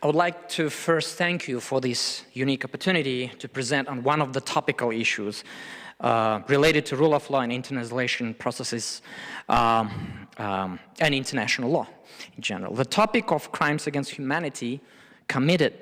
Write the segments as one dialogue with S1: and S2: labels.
S1: I would like to first thank you for this unique opportunity to present on one of the topical issues related to rule of law and internationalization processes and international law in general. The topic of crimes against humanity committed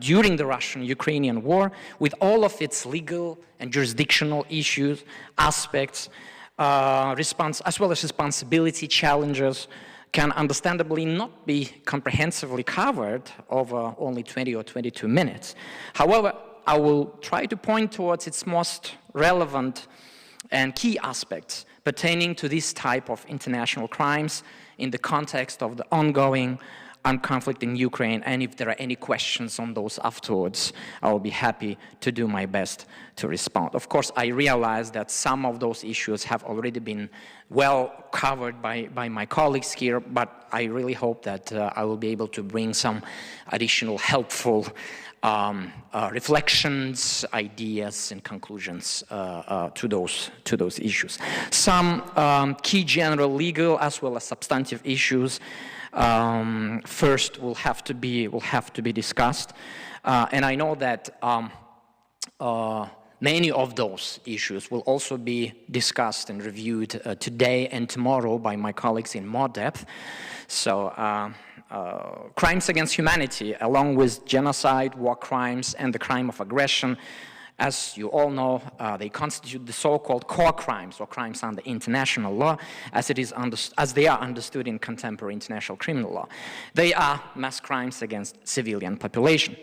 S1: during the Russian-Ukrainian War, with all of its legal and jurisdictional issues, aspects, as well as responsibility challenges, can understandably not be comprehensively covered over only 20 or 22 minutes. However, I will try to point towards its most relevant and key aspects pertaining to this type of international crimes in the context of the ongoing armed conflict in Ukraine, and if there are any questions on those afterwards, I will be happy to do my best to respond. Of course, I realize that some of those issues have already been well covered by my colleagues here, but I really hope that I will be able to bring some additional helpful reflections, ideas, and conclusions to those issues. Some key general legal as well as substantive issues first will have to be discussed, and I know that many of those issues will also be discussed and reviewed today and tomorrow by my colleagues in more depth. So crimes against humanity, along with genocide, war crimes, and the crime of aggression, as you all know, they constitute the so-called core crimes, or crimes under international law, as they are understood in contemporary international criminal law. They are mass crimes against civilian population.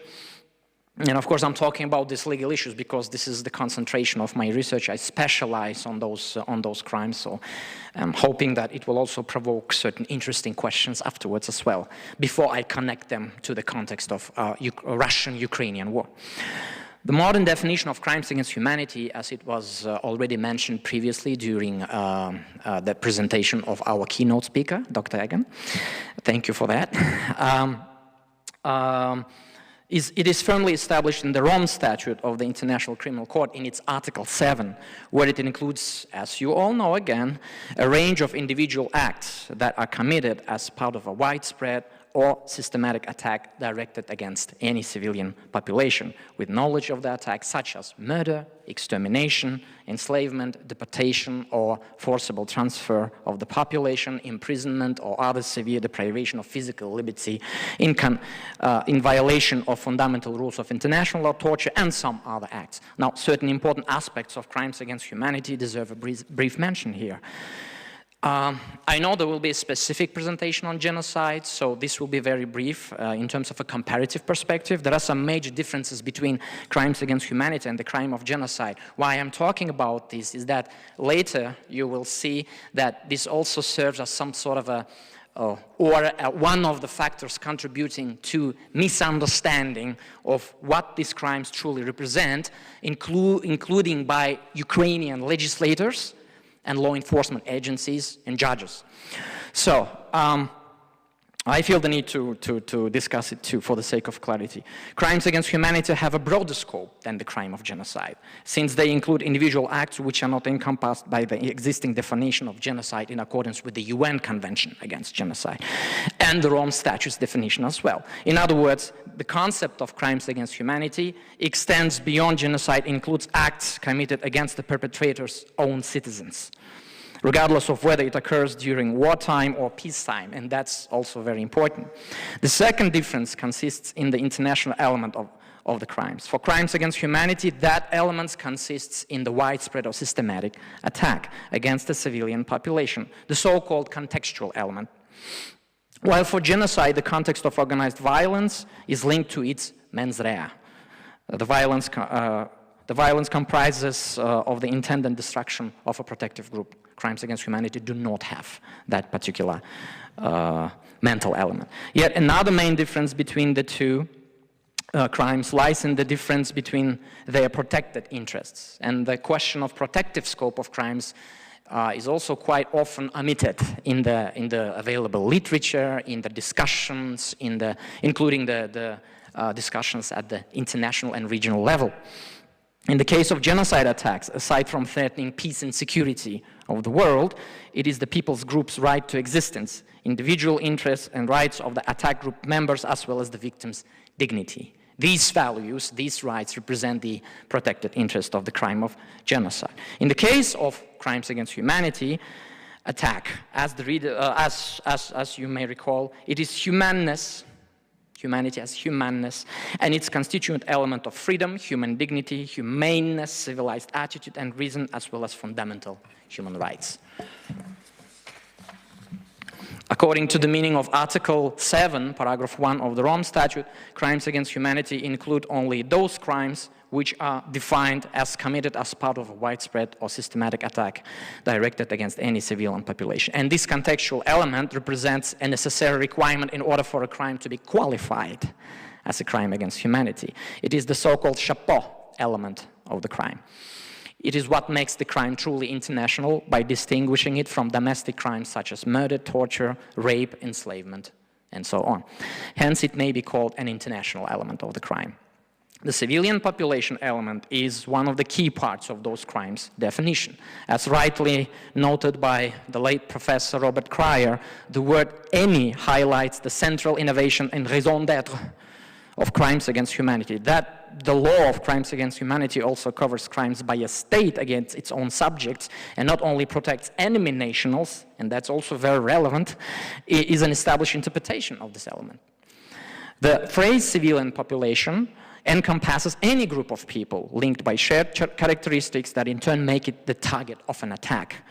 S1: And of course, I'm talking about these legal issues because this is the concentration of my research. I specialize on those crimes, so I'm hoping that it will also provoke certain interesting questions afterwards as well, before I connect them to the context of Russian-Ukrainian War. The modern definition of crimes against humanity, as it was already mentioned previously during the presentation of our keynote speaker, Dr. Egan, thank you for that, it is firmly established in the Rome Statute of the International Criminal Court in its Article 7, where it includes, as you all know again, a range of individual acts that are committed as part of a widespread or systematic attack directed against any civilian population, with knowledge of the attack, such as murder, extermination, enslavement, deportation, or forcible transfer of the population, imprisonment, or other severe deprivation of physical liberty in violation of fundamental rules of international law, torture, and some other acts. Now, certain important aspects of crimes against humanity deserve a brief mention here. I know there will be a specific presentation on genocide, so this will be very brief in terms of a comparative perspective. There are some major differences between crimes against humanity and the crime of genocide. Why I'm talking about this is that later you will see that this also serves as some sort of one of the factors contributing to misunderstanding of what these crimes truly represent, including by Ukrainian legislators and law enforcement agencies and judges. So I feel the need to discuss it too, for the sake of clarity. Crimes against humanity have a broader scope than the crime of genocide, since they include individual acts which are not encompassed by the existing definition of genocide in accordance with the UN Convention Against Genocide and the Rome Statute's definition as well. In other words, the concept of crimes against humanity extends beyond genocide, includes acts committed against the perpetrator's own citizens, regardless of whether it occurs during wartime or peacetime, and that's also very important. The second difference consists in the international element of the crimes. For crimes against humanity, that element consists in the widespread or systematic attack against the civilian population, the so-called contextual element. While for genocide, the context of organized violence is linked to its mens rea. The violence comprises of the intent and destruction of a protective group. Crimes against humanity do not have that particular mental element. Yet another main difference between the two crimes lies in the difference between their protected interests. And the question of protective scope of crimes is also quite often omitted in the available literature, in the discussions, including the discussions at the international and regional level. In the case of genocide attacks, aside from threatening peace and security of the world, it is the people's group's right to existence, individual interests and rights of the attack group members, as well as the victim's dignity. These values, these rights, represent the protected interest of the crime of genocide. In the case of crimes against humanity, attack, as you may recall, it is humanness, humanity as humanness, and its constituent element of freedom, human dignity, humaneness, civilized attitude and reason, as well as fundamental human rights. According to the meaning of Article 7, Paragraph 1 of the Rome Statute, crimes against humanity include only those crimes which are defined as committed as part of a widespread or systematic attack directed against any civilian population. And this contextual element represents a necessary requirement in order for a crime to be qualified as a crime against humanity. It is the so-called chapeau element of the crime. It is what makes the crime truly international by distinguishing it from domestic crimes such as murder, torture, rape, enslavement, and so on. Hence, it may be called an international element of the crime. The civilian population element is one of the key parts of those crimes' definition. As rightly noted by the late Professor Robert Cryer, the word any highlights the central innovation and raison d'être of crimes against humanity. That the law of crimes against humanity also covers crimes by a state against its own subjects and not only protects enemy nationals, and that's also very relevant, is an established interpretation of this element. The phrase civilian population encompasses any group of people linked by shared characteristics that in turn make it the target of an attack.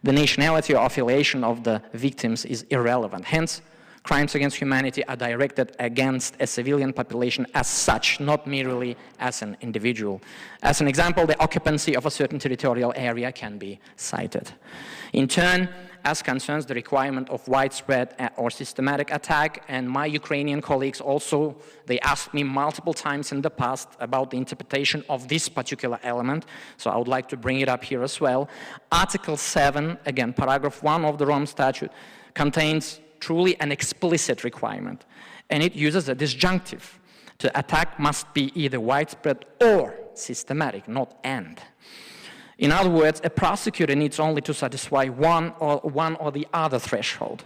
S1: The nationality or affiliation of the victims is irrelevant. Hence, crimes against humanity are directed against a civilian population as such, not merely as an individual. As an example, the occupancy of a certain territorial area can be cited. In turn, as concerns the requirement of widespread or systematic attack, and my Ukrainian colleagues also, they asked me multiple times in the past about the interpretation of this particular element, so I would like to bring it up here as well. Article 7, again, paragraph 1 of the Rome Statute, contains truly an explicit requirement, and it uses a disjunctive. The attack must be either widespread or systematic, not and. In other words, a prosecutor needs only to satisfy one or the other threshold.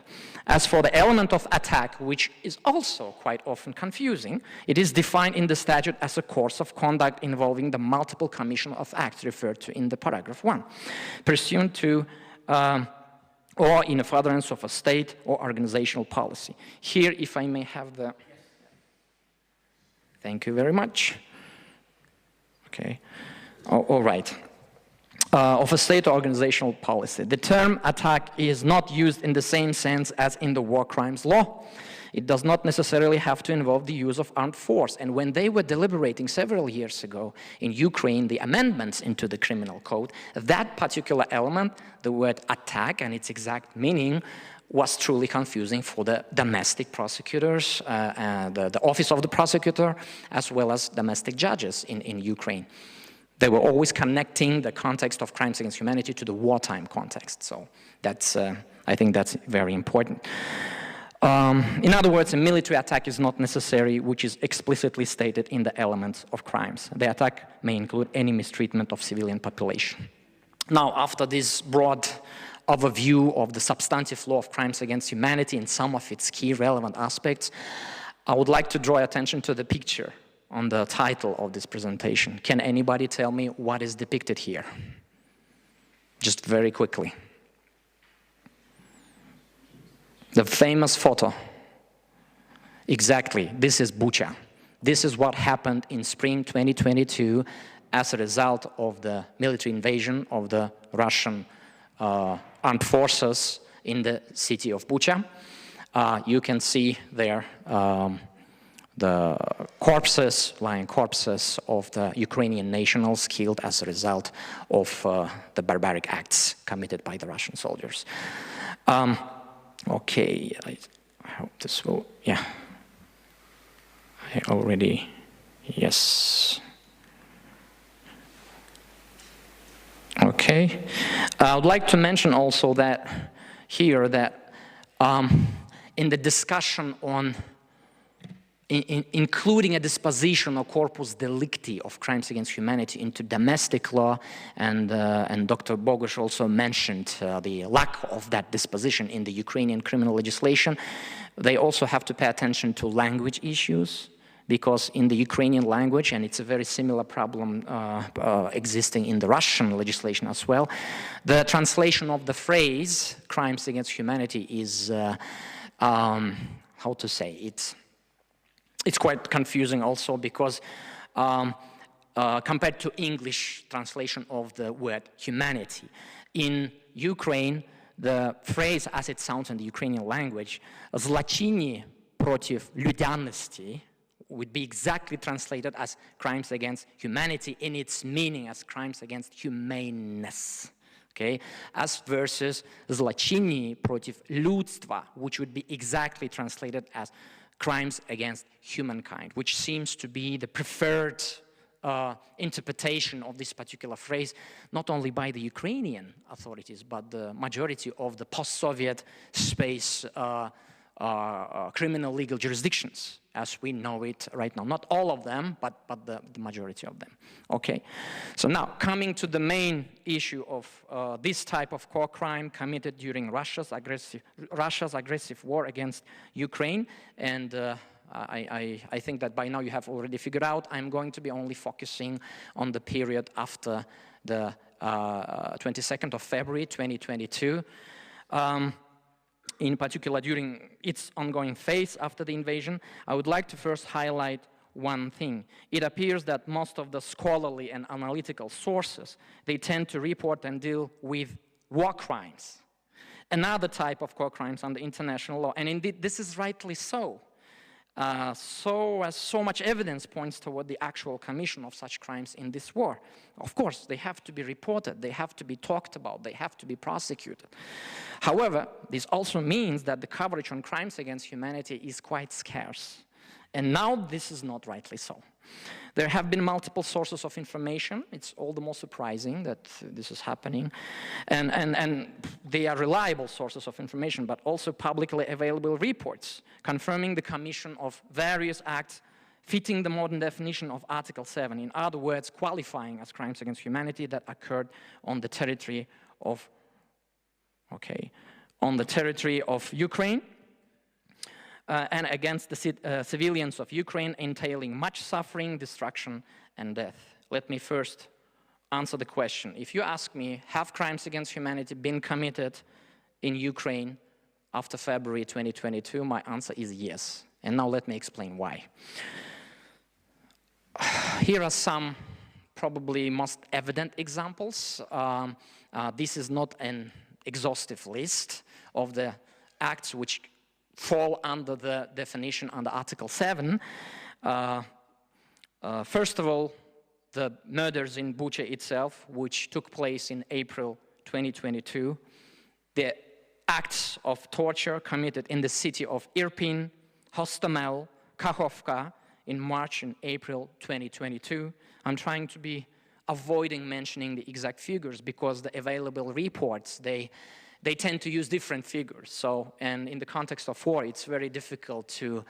S1: As for the element of attack, which is also quite often confusing, it is defined in the statute as a course of conduct involving the multiple commission of acts referred to in the paragraph 1, pursuant to or in a furtherance of a state or organizational policy. Here, if I may have the... Thank you very much. Okay. All right. Of a state or organizational policy. The term attack is not used in the same sense as in the war crimes law. It does not necessarily have to involve the use of armed force. And when they were deliberating several years ago in Ukraine, the amendments into the criminal code, that particular element, the word attack and its exact meaning, was truly confusing for the domestic prosecutors, the office of the prosecutor, as well as domestic judges in Ukraine. They were always connecting the context of crimes against humanity to the wartime context. So that's, I think that's very important. In other words, a military attack is not necessary, which is explicitly stated in the elements of crimes. The attack may include any mistreatment of civilian population. Now, after this broad overview of the substantive law of crimes against humanity and some of its key relevant aspects, I would like to draw attention to the picture on the title of this presentation. Can anybody tell me what is depicted here? Just very quickly. The famous photo. Exactly, this is Bucha. This is what happened in spring 2022 as a result of the military invasion of the Russian armed forces in the city of Bucha. You can see there the corpses, lying corpses of the Ukrainian nationals killed as a result of the barbaric acts committed by the Russian soldiers. Okay, I hope this will, yeah. I already, yes. Okay, I would like to mention also that here that in the discussion on including a disposition or corpus delicti of crimes against humanity into domestic law, and Dr. Bogusz also mentioned the lack of that disposition in the Ukrainian criminal legislation. They also have to pay attention to language issues, because in the Ukrainian language, and it's a very similar problem existing in the Russian legislation as well, the translation of the phrase crimes against humanity is, how to say, it's quite confusing also, because compared to English translation of the word humanity, in Ukraine, the phrase as it sounds in the Ukrainian language, «злочинні против людяності», would be exactly translated as crimes against humanity in its meaning as crimes against humaneness. Okay, as versus «злочинні против людства», which would be exactly translated as crimes against humankind, which seems to be the preferred interpretation of this particular phrase, not only by the Ukrainian authorities, but the majority of the post-Soviet space criminal legal jurisdictions, as we know it right now. Not all of them, but the majority of them. Okay, so now coming to the main issue of this type of core crime committed during Russia's aggressive war against Ukraine, and I think that by now you have already figured out I'm going to be only focusing on the period after the 22nd of February 2022. In particular, during its ongoing phase after the invasion, I would like to first highlight one thing. It appears that most of the scholarly and analytical sources, they tend to report and deal with war crimes, another type of core crimes under international law. And indeed, this is rightly so. So much evidence points toward the actual commission of such crimes in this war. Of course, they have to be reported, they have to be talked about, they have to be prosecuted. However, this also means that the coverage on crimes against humanity is quite scarce. And now this is not rightly so. There have been multiple sources of information. It's all the more surprising that this is happening. And they are reliable sources of information, but also publicly available reports confirming the commission of various acts fitting the modern definition of Article 7. In other words, qualifying as crimes against humanity that occurred on the territory of, Ukraine. And against the civilians of Ukraine, entailing much suffering, destruction, and death. Let me first answer the question. If you ask me, have crimes against humanity been committed in Ukraine after February 2022, my answer is yes. And now let me explain why. Here are some probably most evident examples. This is not an exhaustive list of the acts which fall under the definition under Article 7. First of all, the murders in Bucha itself, which took place in April 2022, the acts of torture committed in the city of Irpin, Hostomel, Kakhovka in March and April 2022. I'm trying to be avoiding mentioning the exact figures because the available reports, they tend to use different figures. So, and in the context of war, it's very difficult to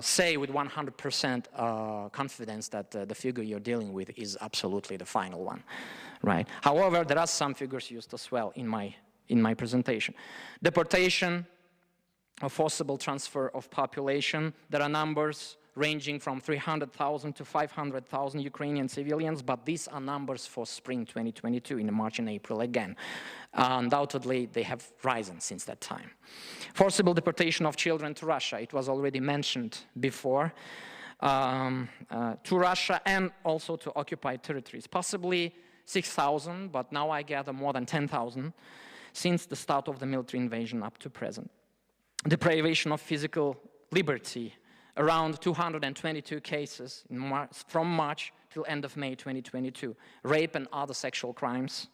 S1: say with 100% confidence that the figure you're dealing with is absolutely the final one, right? However, there are some figures used as well in my presentation. Deportation, or forcible transfer of population. There are numbers ranging from 300,000 to 500,000 Ukrainian civilians, but these are numbers for spring 2022 in March and April again. Undoubtedly, they have risen since that time. Forcible deportation of children to Russia, it was already mentioned before, to Russia and also to occupied territories. Possibly 6,000, but now I gather more than 10,000 since the start of the military invasion up to present. Deprivation of physical liberty, around 222 cases from March till end of May 2022. Rape and other sexual crimes,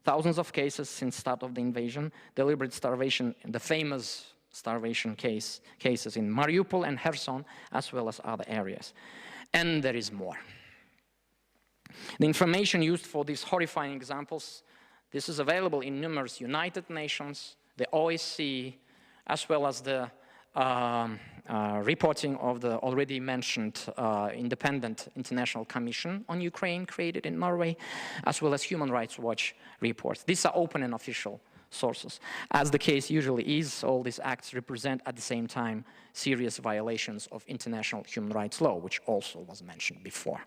S1: thousands of cases since start of the invasion. Deliberate starvation, the famous starvation cases in Mariupol and Kherson, as well as other areas. And there is more. The information used for these horrifying examples, this is available in numerous United Nations, the OSCE, as well as the reporting of the already mentioned Independent International Commission on Ukraine created in Norway, as well as Human Rights Watch reports. These are open and official sources. As the case usually is, all these acts represent at the same time serious violations of international human rights law, which also was mentioned before.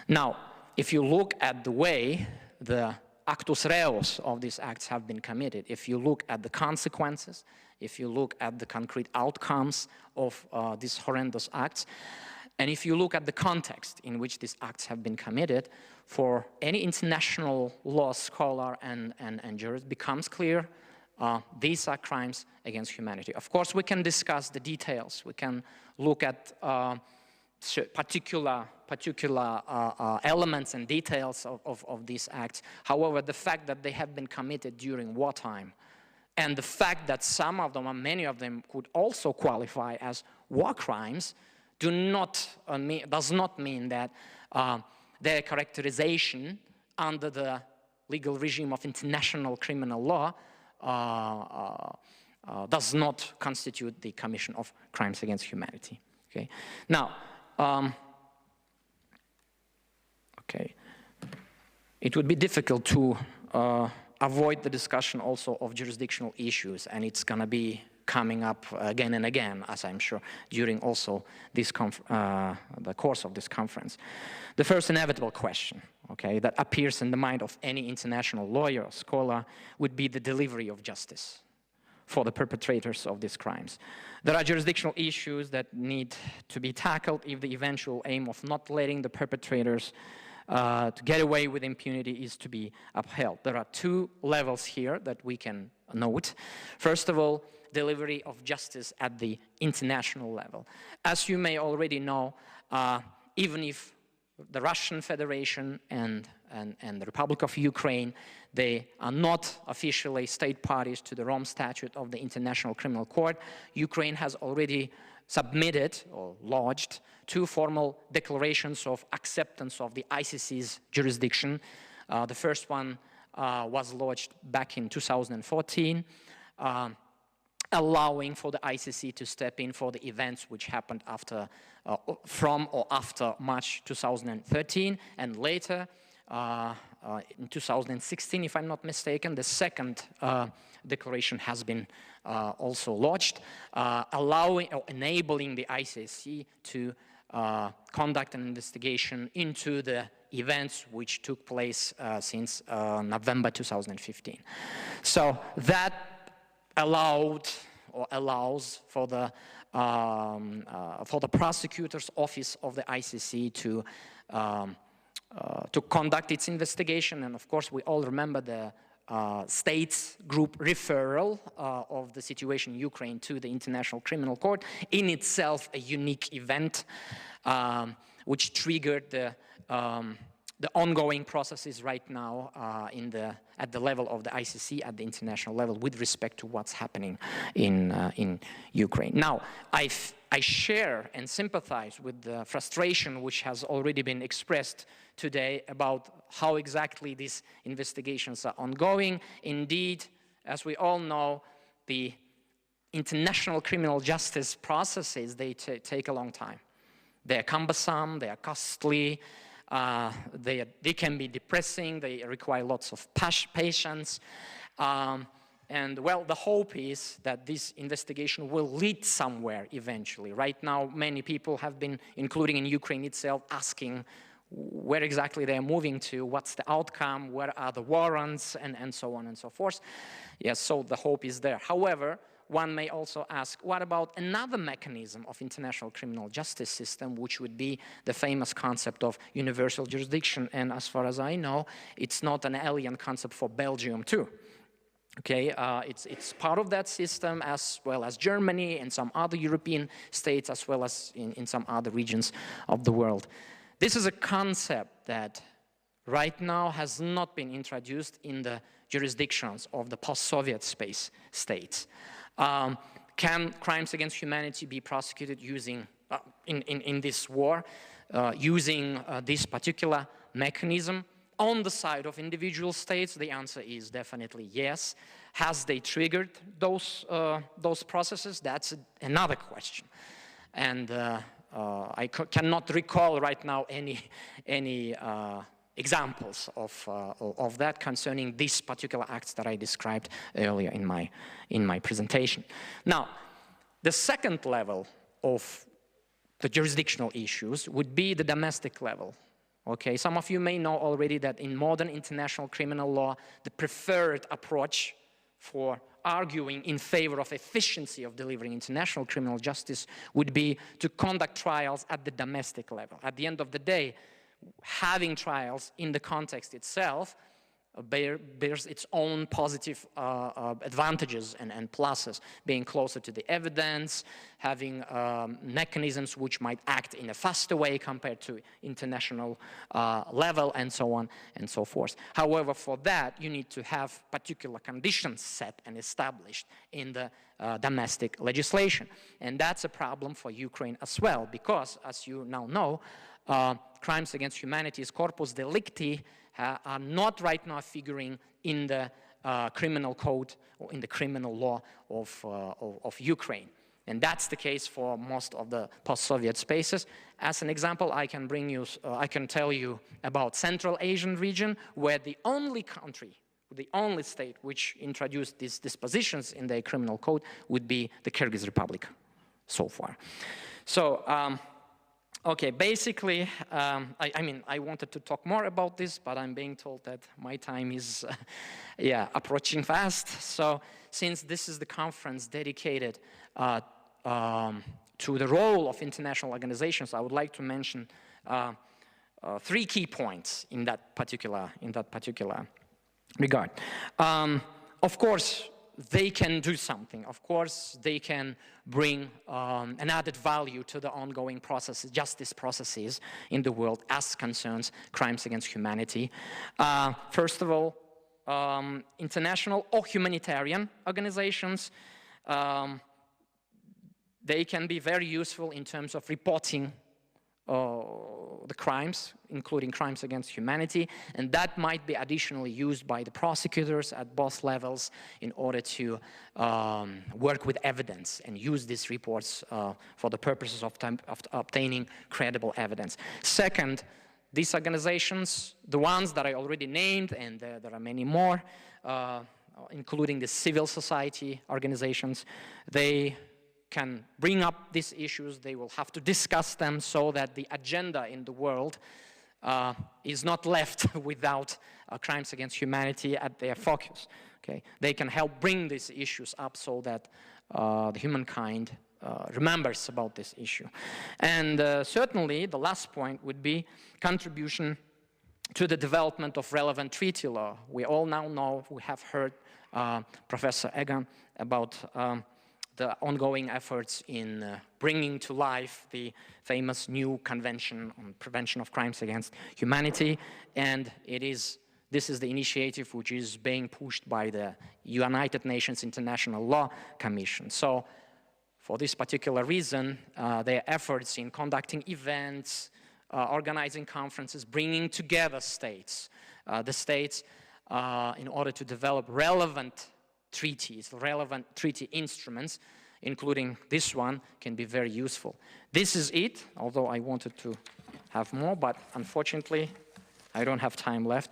S1: Now, if you look at the way the actus reus of these acts have been committed, if you look at the consequences, if you look at the concrete outcomes of these horrendous acts, and if you look at the context in which these acts have been committed, for any international law scholar and jurist becomes clear these are crimes against humanity. Of course, we can discuss the details. We can look at particular elements and details of these acts. However, the fact that they have been committed during wartime, and the fact that some of them, or many of them, could also qualify as war crimes, does not mean that their characterization under the legal regime of international criminal law does not constitute the commission of crimes against humanity. Okay. Now, it would be difficult to avoid the discussion also of jurisdictional issues, and it's going to be coming up again and again, as I'm sure, during also this the course of this conference. The first inevitable question, okay, that appears in the mind of any international lawyer or scholar would be the delivery of justice for the perpetrators of these crimes. There are jurisdictional issues that need to be tackled if the eventual aim of not letting the perpetrators to get away with impunity is to be upheld. There are two levels here that we can note. First of all, delivery of justice at the international level. As you may already know, even if the Russian Federation and the Republic of Ukraine, they are not officially state parties to the Rome Statute of the International Criminal Court, Ukraine has already submitted or lodged two formal declarations of acceptance of the ICC's jurisdiction. The first one was lodged back in 2014, allowing for the ICC to step in for the events which happened after, from or after March 2013, and later in 2016, if I'm not mistaken, the second declaration has been also lodged, allowing or enabling the ICC to conduct an investigation into the events which took place since November 2015. So that allowed or allows for the prosecutor's office of the ICC to conduct its investigation. And of course, we all remember the states group referral of the situation in Ukraine to the International Criminal Court, in itself a unique event which triggered the ongoing processes right now at the level of the ICC, at the international level, with respect to what's happening in Ukraine. Now, I share and sympathize with the frustration which has already been expressed today about how exactly these investigations are ongoing. Indeed, as we all know, the international criminal justice processes, they take a long time. They are cumbersome, they are costly, they can be depressing, they require lots of patience. And well, the hope is that this investigation will lead somewhere eventually. Right now, many people have been, including in Ukraine itself, asking where exactly they're moving to, what's the outcome, where are the warrants, and so on and so forth. Yes, so the hope is there. However, one may also ask, what about another mechanism of international criminal justice system, which would be the famous concept of universal jurisdiction? And as far as I know, it's not an alien concept for Belgium too. Okay, it's part of that system, as well as Germany and some other European states, as well as in some other regions of the world. This is a concept that right now has not been introduced in the jurisdictions of the post-Soviet space states. Can crimes against humanity be prosecuted using, in this war, using this particular mechanism? On the side of individual states, the answer is definitely yes. Has they triggered those processes? That's another question. And I cannot recall right now any examples of that concerning these particular acts that I described earlier in my presentation. Now, the second level of the jurisdictional issues would be the domestic level. Okay, some of you may know already that in modern international criminal law, the preferred approach for arguing in favor of efficiency of delivering international criminal justice would be to conduct trials at the domestic level. At the end of the day, having trials in the context itself bears its own positive advantages and pluses, being closer to the evidence, having mechanisms which might act in a faster way compared to international level, and so on and so forth. However, for that, you need to have particular conditions set and established in the domestic legislation. And that's a problem for Ukraine as well, because, as you now know, crimes against humanity's corpus delicti are not right now figuring in the criminal code or in the criminal law of Ukraine. And that's the case for most of the post-Soviet spaces. As an example, I can tell you about Central Asian region, where the only country, the only state which introduced these dispositions in their criminal code would be the Kyrgyz Republic so far. So, okay, basically, I mean, I wanted to talk more about this, but I'm being told that my time is, approaching fast. So, since this is the conference dedicated to the role of international organizations, I would like to mention 3 key points in that particular regard. Of course, they can do something. Of course, they can bring an added value to the ongoing processes, justice processes in the world as concerns crimes against humanity. First of all, international or humanitarian organizations, they can be very useful in terms of reporting the crimes, including crimes against humanity, and that might be additionally used by the prosecutors at both levels in order to work with evidence and use these reports for the purposes of obtaining credible evidence. Second, these organizations, the ones that I already named, and there are many more, including the civil society organizations, they can bring up these issues. They will have to discuss them so that the agenda in the world is not left without crimes against humanity at their focus. Okay? They can help bring these issues up so that the humankind remembers about this issue. And certainly the last point would be contribution to the development of relevant treaty law. We all now know, we have heard Professor Egan about the ongoing efforts in bringing to life the famous new Convention on Prevention of Crimes Against Humanity, and this is the initiative which is being pushed by the United Nations International Law Commission. So, for this particular reason, their efforts in conducting events, organizing conferences, bringing together states, in order to develop relevant treaties, relevant treaty instruments, including this one, can be very useful. This is it, although I wanted to have more, but unfortunately, I don't have time left.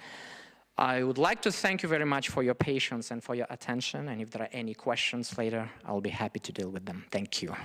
S1: I would like to thank you very much for your patience and for your attention, and if there are any questions later, I'll be happy to deal with them. Thank you.